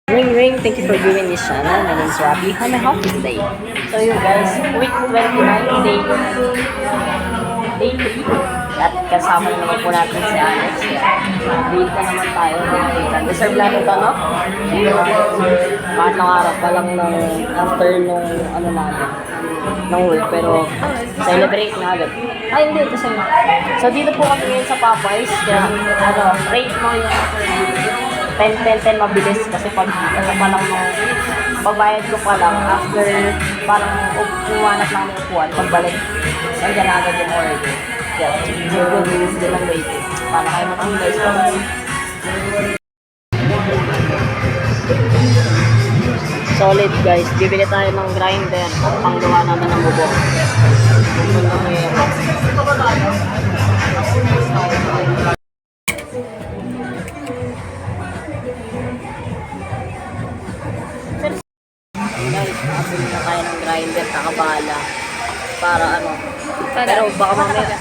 Ring ring, thank you for viewing this channel. My name is Robbie. How may I help you today? So yun guys, week 29, day 3. At kasama naman po natin si Alex. Build na naman tayo. Deserve natin ito, no? Pangatlong araw pa lang ng after nung ano namin, ng work. Pero celebrate na agad. Ay, hindi. Kasi, so dito po kami ngayon sa Popeyes. Kaya, rate mo yung 10-10-10 mabilis kasi pag ano pa lang nung pagbayad ko pa lang after parang umanap lang ng upuan pagbalik nandiyan na agad yung order kaya siguro minutes din ang waiting para kayo matang guys solid guys, bibili tayo ng grinder panggawa naman ng bubong Abili na tayo ng grinder, kakabala para ano pero baka mamaya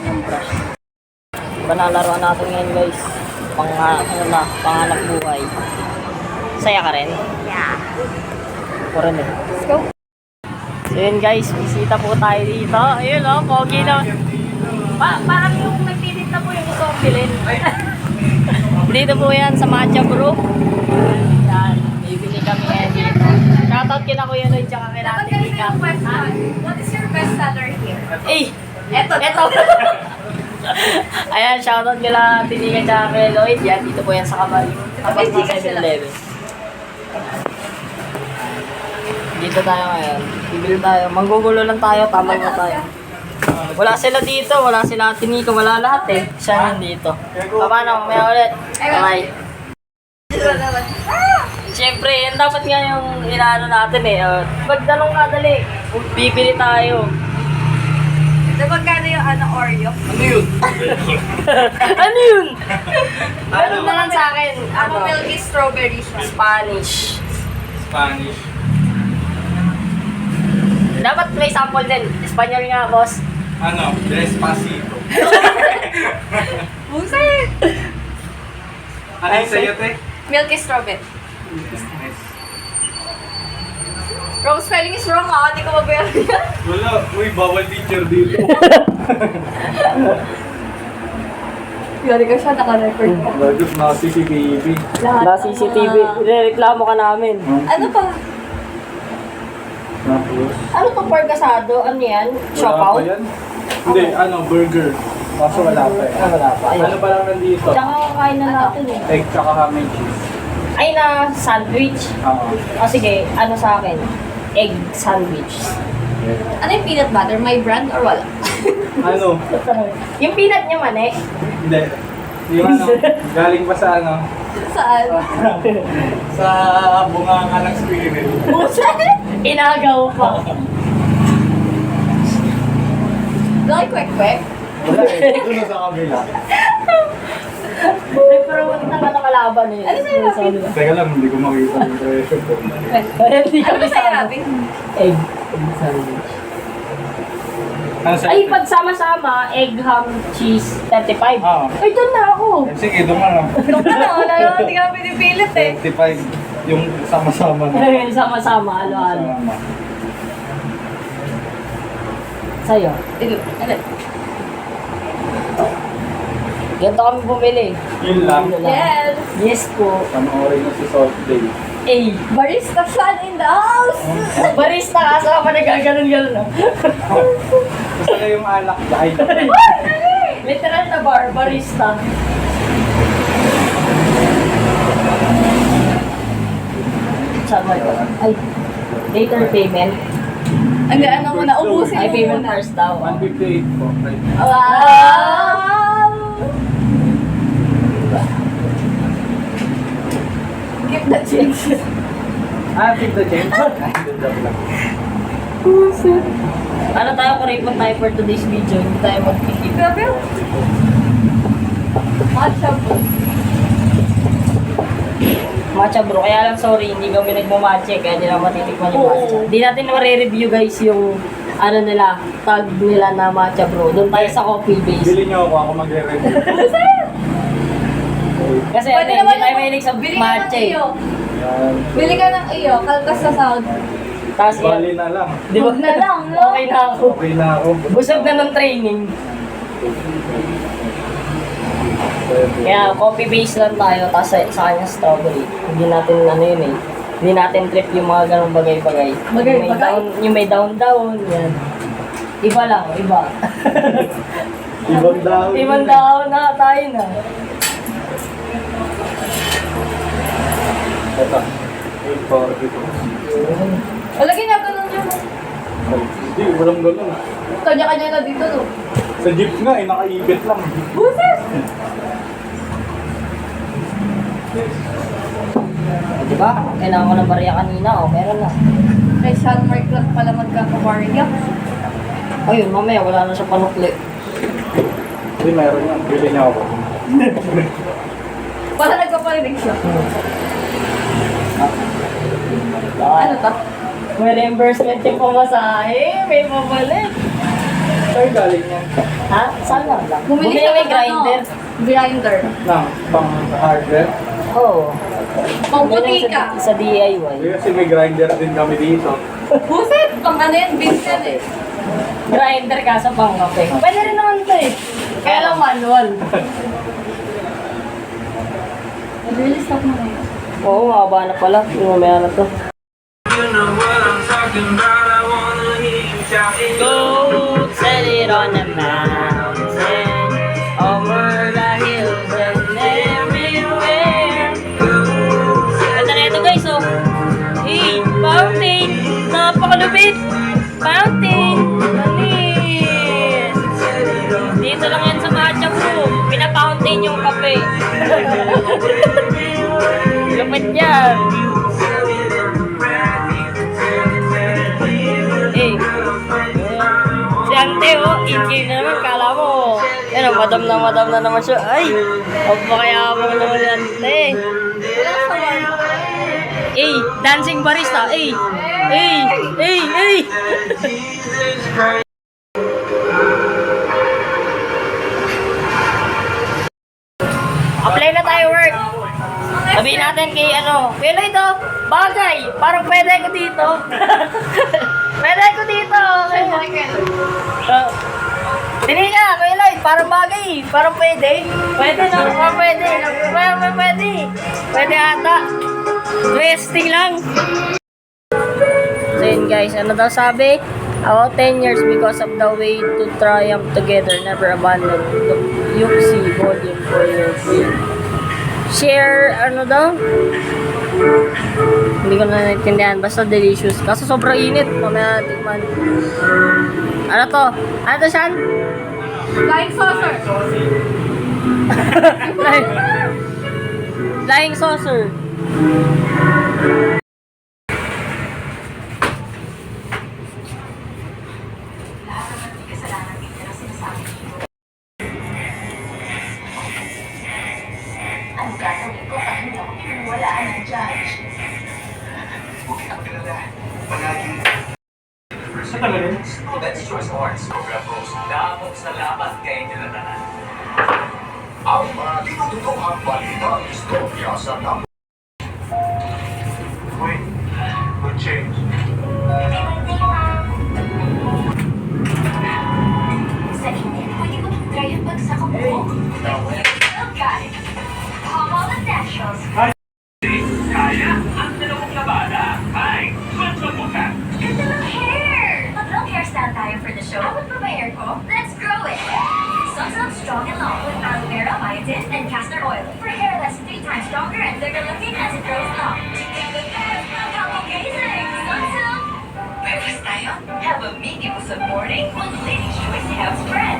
yung brush diba nalaroan natin ngayon guys panganap buhay saya ka rin? Yeah ako rin eh let's go so yun guys, bisita po tayo dito ayun o, pogi na parang yung nagtitit na po yung gusto kong bilhin dito po yan sa Matcha Bro yan, bibili kami ngayon dito shoutout kina Kuya Lloyd tsaka kay Ate Nika. What is your best seller here? Eh! Eto! Ayan, shoutout kila Ate Nika tsaka kay Lloyd. Yan, dito po yan sa Kabal. Kapag mga 7-Eleven. Dito tayo ngayon. Bibili tayo. Manggugulo lang tayo. Tamay mo tayo. Wala sila dito. Wala sila Ate Nika. Wala lahat eh. Siya yan dito. Paano? Mamaya ulit. Bye. Siyempre, yan dapat nga yung inaano natin eh. Magdanong nga dali. Bibili tayo. So, magkano yung Oreo? Ano yun? Ano yun? Meron na lang sa akin. Ako milky strawberry siya. Spanish. Spanish. Dapat may sample din. Espanyol nga, boss. Ano? Despacito. Buset! Ano yung sa'yo, te? Milky strawberry. Wrong spelling is wrong ha, hindi ko mag-bear yan. Wala. Uy, bawal teacher dito. Yari ka siya, naka-record ko. Bagus na CCTV. Na CCTV. Reklamo ka namin. Ano pa? Tapos? Ano to porgasado? Ano yan? Shop Wala out? pa yan? Hindi, burger. Kaso wala pa eh. Wala pa. Ayun. Ano pa lang nandito? Tsaka kakain na natin eh. Egg tsaka ham and cheese. Ay na sandwich. Oo. O sige, ano sa akin? Egg sandwich. Ano yung peanut butter? May brand or wala? Ano? Yung peanut niya man eh. Hindi. Yung galing pa sa Saan? sa bunganga ng spirit. Inagaw pa. Like kwek-kwek? Wala eh. Ito na sa kabila. Nag-promote na ka kalaban eh. Ano sa'yo, Rafi? Teka lang, hindi ko makita yung presyo ko. Hindi Ano kami ba sa'yo, sama. Rafi? Egg sandwich. Ano sa'yo? Ay, pagsama-sama, egg, ham, cheese, 35. Oo. Ay, doon na ako. Sige, doon ka na. Ito ka na, wala naman, hindi ka pinipilit eh. 35 yung sama-sama na. Ayun, sama-sama, halo-halo. Sama. Sa'yo. Ano? Ganito kami bumili. Yun lang. Yes! Yes po. Panoorin mo si Salt Day. Eh, Barista fan in the house! barista kasama nagaganon-ganon. Gusto na yung alak dahil. Literal na bar, barista. Sama ko. Ay, later payment. Ano muna, ubusin Ay, mo payment muna. first daw. 158 po. Wow! Keep the change. Keep the change. Joke lang. Ano tayo, kuripot tayo for today's video. Hindi tayo mag-keep. Grabe. Matcha po. Matcha bro, kaya lang sorry, hindi kami nagmamatcha kaya hindi naman matitikman yung matcha. Hindi natin ma-review guys yung ano nila, tag nila na matcha bro. Doon tayo sa coffee base. Bili niyo ako magre-review. Kasi Pwede hindi naman tayo yung- mahilig sa bili ka ng matcha eh. iyo. Yan. Bili ka ng iyo, kalkas sa sound. Tapos Bali yan. na lang. Di ba? Huwag na lang, no? Okay na ako. Okay na ako. Busog na ng training. Pwede. Kaya coffee base lang tayo, tapos sa kanya strawberry. Hindi natin ano yun eh. Hindi natin trip yung mga ganong bagay-bagay. Bagay-bagay? Yung may down-down, yan. Iba lang, iba. Ibang dahon. Ibang down na, tayo na. Ito. 840. Alagyan na ganun yun. Hindi, walang ganun. Kanya-kanya na dito, no? Sa jeep nga eh, nakaibit lang. Buses! Di ba? Kailangan ko ng barya kanina, oh, meron na. Kay Sean Mark lang pala magkakabarya. Ayun, mamaya wala na siya panukli. Hindi, meron yan. Bili niya ako. Para nagpaparinig siya. Ano? Ano to? May reimbursement yung pamasahe, may pabalik. Saan galing yan? Ha? Saan lang? Bumili Bumili siya may ng grinder. ano, grinder. Na, pang hardware. Oo. Pangputi Bumili ka. sa DIY. Hindi kasi may grinder din kami dito. Buset! Pang ano yan, Vincent eh. Grinder ka sa pangkape. Pwede rin naman ito eh. Kaya lang manual. Nag-release up mo na yun. Oo, makaba na pala. Yung mamaya na to. Go, set it on the mountain, over the hills and everywhere. Ganda na ito guys, oh. Hey, fountain! Napakalupit! Fountain! Manis! Dito lang yan sa matcha bro. Pinapountain yung kape. Lupit yan! Eh, si Ante, oh, itchy na naman, kala mo. Yan, oh, madam na naman siya. Ay, pagpakayabang naman si Ante. Eh, dancing barista, eh. Eh. Apply na tayo work. Sabihin natin kay Kuya Lloyd, oh, bagay, parang pwede ko dito. Pwede ko dito. Dili ka, Kuya Lloyd, parang bagay, parang pwede. Pwede no, parang pwede. Pwede. Pwede ata. Resting lang. So yun guys, ano daw sabi? About 10 years because of the way to triumph together, never abandon. Yuxi, volume for your free. Share, ano daw? Hindi ko na naintindihan. Basta delicious. Kaso sobrang init. Mamaya tikman. Ano to? Ano to, Shan? Flying saucer. Flying saucer. Ang gagawin ko pag hindi ako pinaniwalaan ng judge? Sa tagalin? That's Choice Awards Program Rose. Dapat sa laban kay nilatanan. Ang mga tinututuhang balita istorya sa dapat. Wait, will change. Sa init, pwede ko try ang pagsakap ko. Okay. Pamal and Nationals. Kaya ang dalawang labada. Ay, suot ka. Ganda ng hair! Mag-long hairstyle tayo for the show. Abot pa ba hair ko? Let's grow it! Sunsilk Strong and Long with aloe vera, biotin, and castor oil for hair that's 3 times stronger and thicker looking as it grows long. How amazing! Sunsilk! Breakfast tayo? Have a meaty busog morning with Lady's Choice Health Spread.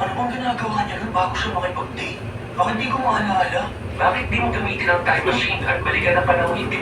Ano bang ginagawa niya nun bago siya makipag-date? Bakit di ko maalala? Bakit di mo gamitin ang time machine at balikan ang panahon hindi